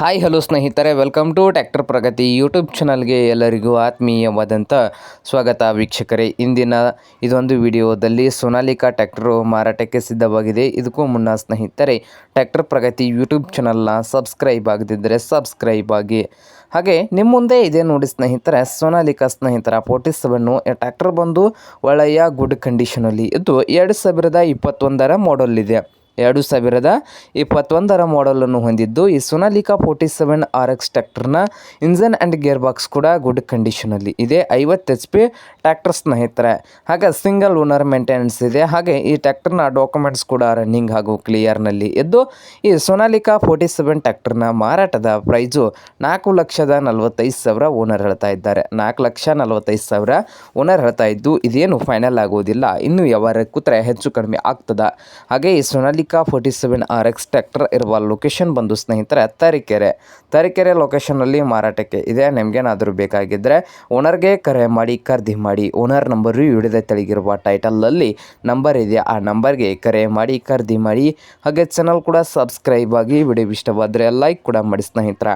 Hi hello ಸ್ನೇಹಿತರೆ, welcome to tractor Pragati YouTube ಚಾನಲ್ಗೆ ಎಲ್ಲರಿಗೂ ಆತ್ಮೀಯವಾದಂಥ ಸ್ವಾಗತ. ವೀಕ್ಷಕರೇ, ಇಂದಿನ ಇದೊಂದು ವಿಡಿಯೋದಲ್ಲಿ ಸೋನಾಲಿಕಾ ಟ್ರ್ಯಾಕ್ಟರು ಮಾರಾಟಕ್ಕೆ ಸಿದ್ಧವಾಗಿದೆ. ಇದಕ್ಕೂ ಮುನ್ನ ಸ್ನೇಹಿತರೆ, ಟ್ರ್ಯಾಕ್ಟರ್ ಪ್ರಗತಿ ಯೂಟ್ಯೂಬ್ ಚಾನಲ್ನ ಸಬ್ಸ್ಕ್ರೈಬ್ ಆಗದಿದ್ದರೆ ಸಬ್ಸ್ಕ್ರೈಬ್ ಆಗಿ. ಹಾಗೆ ನಿಮ್ಮ ಮುಂದೆ ಇದೆ ನೋಡಿ ಸ್ನೇಹಿತರೆ, ಸೋನಾಲಿಕಾ ಸ್ನೇಹಿತರ 47 ಟ್ರ್ಯಾಕ್ಟರ್ ಬಂದು ಒಳ್ಳೆಯ ಗುಡ್ ಕಂಡೀಷನಲ್ಲಿ ಇದ್ದು 2021 ಮಾಡಲ್ ಇದೆ. 2021 ಮಾಡಲನ್ನು ಹೊಂದಿದ್ದು ಈ ಸೋನಾಲಿಕಾ 47 RX ಟ್ರ್ಯಾಕ್ಟರ್ನ ಇಂಜನ್ ಆ್ಯಂಡ್ ಗೇರ್ ಬಾಕ್ಸ್ ಕೂಡ ಗುಡ್ ಕಂಡೀಷನಲ್ಲಿ ಇದೆ. 50 HP ಟ್ರ್ಯಾಕ್ಟರ್ ಸ್ನೇಹಿತರೆ. ಹಾಗೆ ಸಿಂಗಲ್ ಓನರ್ ಮೇಂಟೆನೆನ್ಸ್ ಇದೆ. ಹಾಗೆ ಈ ಟ್ರ್ಯಾಕ್ಟರ್ನ ಡಾಕ್ಯುಮೆಂಟ್ಸ್ ಕೂಡ ರನ್ನಿಂಗ್ ಹಾಗೂ ಕ್ಲಿಯರ್ನಲ್ಲಿ ಇದ್ದು ಈ ಸೋನಾಲಿಕಾ 47 ಟ್ರ್ಯಾಕ್ಟರ್ನ ಮಾರಾಟದ ಪ್ರೈಸು 4,45,000 ಓನರ್ ಹೇಳ್ತಾ ಇದ್ದಾರೆ. 4,45,000 ಓನರ್ ಹೇಳ್ತಾ ಇದ್ದು ಇದೇನು ಫೈನಲ್ ಆಗೋದಿಲ್ಲ, ಇನ್ನು ಯಾವಾರ ಕೂತ್ರೆ ಹೆಚ್ಚು ಕಡಿಮೆ ಆಗ್ತದ. ಹಾಗೆ ಈ ಸೋನಾಲಿಕಾ 47 RX ಟ್ರ್ಯಾಕ್ಟರ್ ಇರುವ ಲೊಕೇಶನ್ ಬಂದು ಸ್ನೇಹಿತರೆ ತರೀಕೆರೆ ಲೊಕೇಶನಲ್ಲಿ ಮಾರಾಟಕ್ಕೆ ಇದೆ. ನಿಮಗೇನಾದರೂ ಬೇಕಾಗಿದ್ದರೆ ಓನರ್ಗೆ ಕರೆ ಮಾಡಿ ಖರೀದಿ ಮಾಡಿ. ಓನರ್ ನಂಬರು ವಿಡಿಯೋದ ತೆಳಗಿರುವ ಟೈಟಲಲ್ಲಿ ನಂಬರ್ ಇದೆ, ಆ ನಂಬರ್ಗೆ ಕರೆ ಮಾಡಿ ಖರೀದಿ ಮಾಡಿ. ಹಾಗೆ ಚಾನಲ್ ಕೂಡ ಸಬ್ಸ್ಕ್ರೈಬ್ ಆಗಿ. ವಿಡಿಯೋ ಇಷ್ಟವಾದರೆ ಲೈಕ್ ಕೂಡ ಮಾಡಿ ಸ್ನೇಹಿತರ.